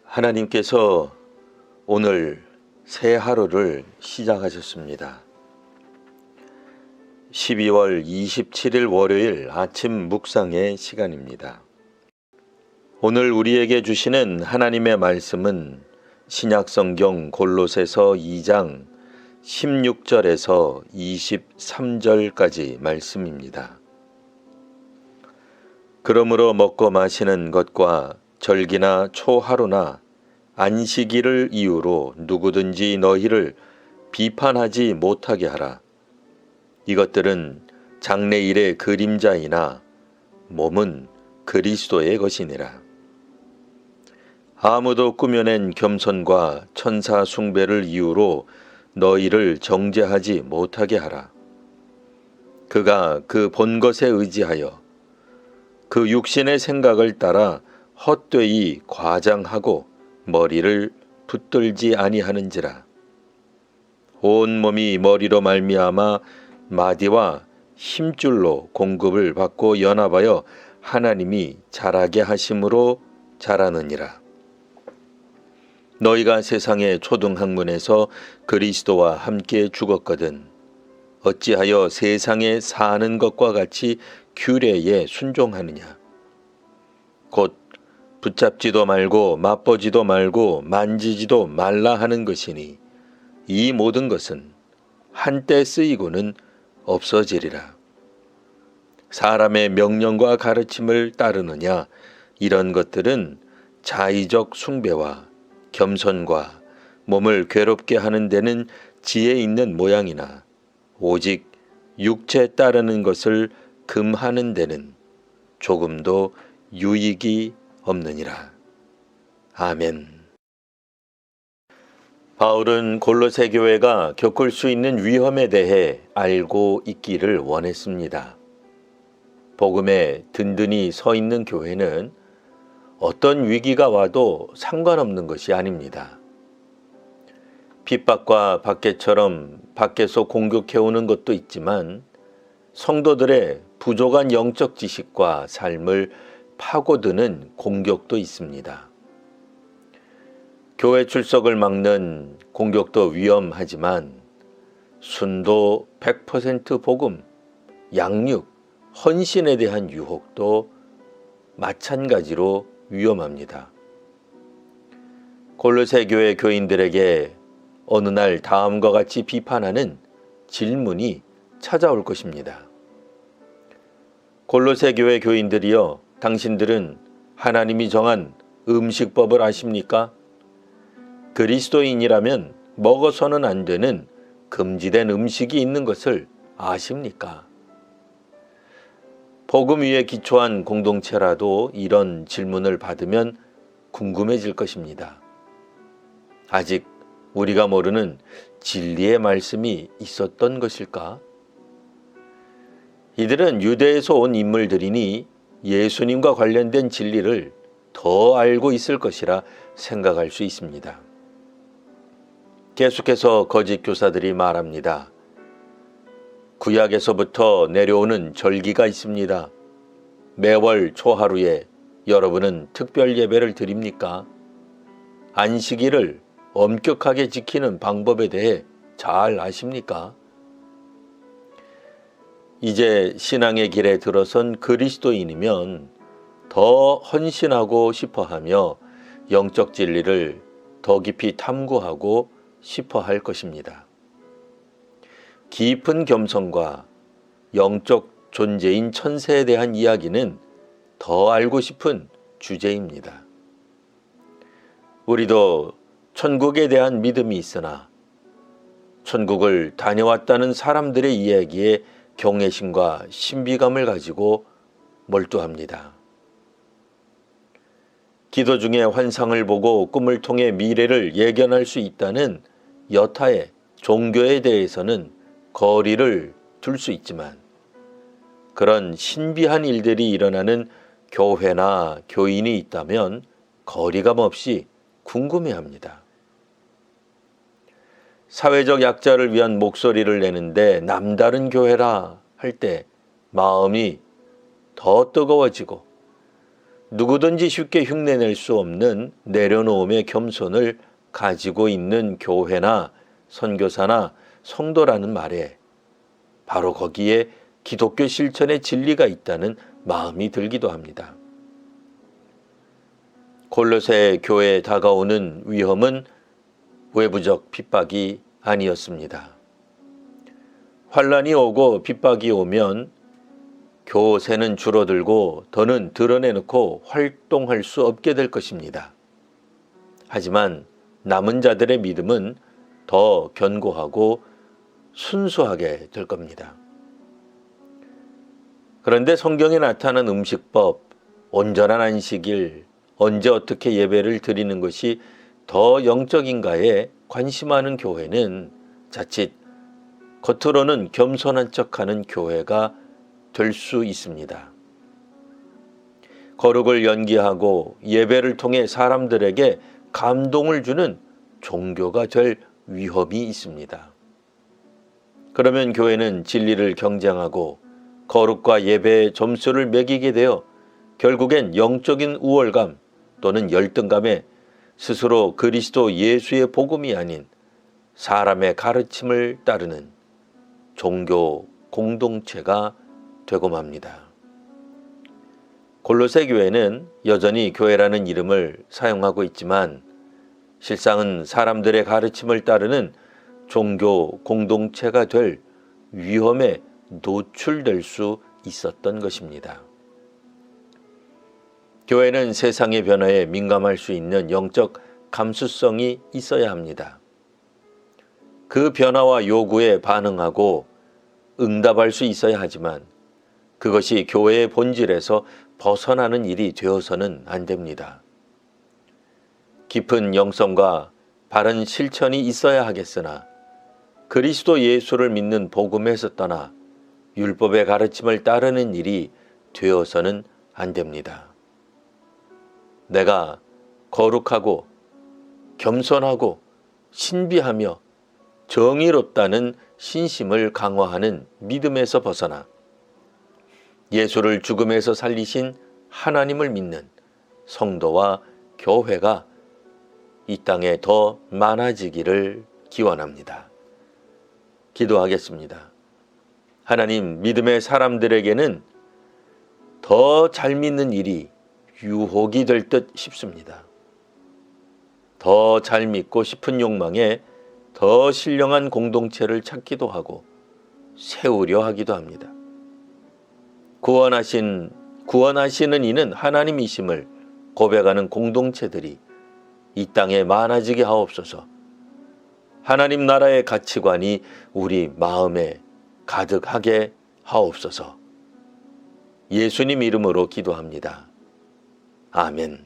하나님께서 오늘 새 하루를 시작하셨습니다. 12월 27일 월요일 아침 묵상의 시간입니다. 오늘 우리에게 주시는 하나님의 말씀은 신약성경 골로새서 2장 16절에서 23절까지 말씀입니다. 그러므로 먹고 마시는 것과 절기나 초하루나 안식일을 이유로 누구든지 너희를 비판하지 못하게 하라. 이것들은 장래일의 그림자이나 몸은 그리스도의 것이니라. 아무도 꾸며낸 겸손과 천사 숭배를 이유로 너희를 정죄하지 못하게 하라. 그가 그 본 것에 의지하여 그 육신의 생각을 따라 헛되이 과장하고 머리를 붙들지 아니하는지라. 온 몸이 머리로 말미암아 마디와 힘줄로 공급을 받고 연합하여 하나님이 자라게 하심으로 자라느니라. 너희가 세상의 초등학문에서 그리스도와 함께 죽었거든 어찌하여 세상에 사는 것과 같이 규례에 순종하느냐. 곧 붙잡지도 말고 맛보지도 말고 만지지도 말라 하는 것이니 이 모든 것은 한때 쓰이고는 없어지리라. 사람의 명령과 가르침을 따르느냐. 이런 것들은 자의적 숭배와 겸손과 몸을 괴롭게 하는 데는 지혜 있는 모양이나 오직 육체 따르는 것을 금하는 데는 조금도 유익이 없느니라. 아멘. 바울은 골로새 교회가 겪을 수 있는 위험에 대해 알고 있기를 원했습니다. 복음에 든든히 서 있는 교회는 어떤 위기가 와도 상관없는 것이 아닙니다. 핍박과 박해처럼 밖에서 공격해오는 것도 있지만 성도들의 부족한 영적 지식과 삶을 파고드는 공격도 있습니다. 교회 출석을 막는 공격도 위험하지만 순도 100% 복음, 양육, 헌신에 대한 유혹도 마찬가지로 위험합니다. 골로새 교회 교인들에게 어느 날 다음과 같이 비판하는 질문이 찾아올 것입니다. 골로새 교회 교인들이여, 당신들은 하나님이 정한 음식법을 아십니까? 그리스도인이라면 먹어서는 안 되는 금지된 음식이 있는 것을 아십니까? 복음 위에 기초한 공동체라도 이런 질문을 받으면 궁금해질 것입니다. 아직 우리가 모르는 진리의 말씀이 있었던 것일까? 이들은 유대에서 온 인물들이니 예수님과 관련된 진리를 더 알고 있을 것이라 생각할 수 있습니다. 계속해서 거짓 교사들이 말합니다. 구약에서부터 내려오는 절기가 있습니다. 매월 초하루에 여러분은 특별 예배를 드립니까? 안식일을 엄격하게 지키는 방법에 대해 잘 아십니까? 이제 신앙의 길에 들어선 그리스도인이면 더 헌신하고 싶어하며 영적 진리를 더 깊이 탐구하고 싶어할 것입니다. 깊은 겸손과 영적 존재인 천세에 대한 이야기는 더 알고 싶은 주제입니다. 우리도 천국에 대한 믿음이 있으나 천국을 다녀왔다는 사람들의 이야기에 경외심과 신비감을 가지고 몰두합니다. 기도 중에 환상을 보고 꿈을 통해 미래를 예견할 수 있다는 여타의 종교에 대해서는 거리를 둘 수 있지만 그런 신비한 일들이 일어나는 교회나 교인이 있다면 거리감 없이 궁금해합니다. 사회적 약자를 위한 목소리를 내는데 남다른 교회라 할 때 마음이 더 뜨거워지고 누구든지 쉽게 흉내낼 수 없는 내려놓음의 겸손을 가지고 있는 교회나 선교사나 성도라는 말에 바로 거기에 기독교 실천의 진리가 있다는 마음이 들기도 합니다. 골로새 교회에 다가오는 위험은 외부적 핍박이 아니었습니다. 환란이 오고 핍박이 오면 교세는 줄어들고 더는 드러내놓고 활동할 수 없게 될 것입니다. 하지만 남은 자들의 믿음은 더 견고하고 순수하게 될 겁니다. 그런데 성경에 나타난 음식법, 온전한 안식일, 언제 어떻게 예배를 드리는 것이 더 영적인가에 관심하는 교회는 자칫 겉으로는 겸손한 척하는 교회가 될 수 있습니다. 거룩을 연기하고 예배를 통해 사람들에게 감동을 주는 종교가 될 위험이 있습니다. 그러면 교회는 진리를 경쟁하고 거룩과 예배의 점수를 매기게 되어 결국엔 영적인 우월감 또는 열등감에 스스로 그리스도 예수의 복음이 아닌 사람의 가르침을 따르는 종교 공동체가 되고 맙니다. 골로새 교회는 여전히 교회라는 이름을 사용하고 있지만 실상은 사람들의 가르침을 따르는 종교 공동체가 될 위험에 노출될 수 있었던 것입니다. 교회는 세상의 변화에 민감할 수 있는 영적 감수성이 있어야 합니다. 그 변화와 요구에 반응하고 응답할 수 있어야 하지만 그것이 교회의 본질에서 벗어나는 일이 되어서는 안 됩니다. 깊은 영성과 바른 실천이 있어야 하겠으나 그리스도 예수를 믿는 복음에서 떠나 율법의 가르침을 따르는 일이 되어서는 안 됩니다. 내가 거룩하고 겸손하고 신비하며 정의롭다는 신심을 강화하는 믿음에서 벗어나 예수를 죽음에서 살리신 하나님을 믿는 성도와 교회가 이 땅에 더 많아지기를 기원합니다. 기도하겠습니다. 하나님, 믿음의 사람들에게는 더 잘 믿는 일이 유혹이 될 듯 싶습니다. 더 잘 믿고 싶은 욕망에 더 신령한 공동체를 찾기도 하고 세우려 하기도 합니다. 구원하시는 이는 하나님이심을 고백하는 공동체들이 이 땅에 많아지게 하옵소서. 하나님 나라의 가치관이 우리 마음에 가득하게 하옵소서. 예수님 이름으로 기도합니다. 아멘.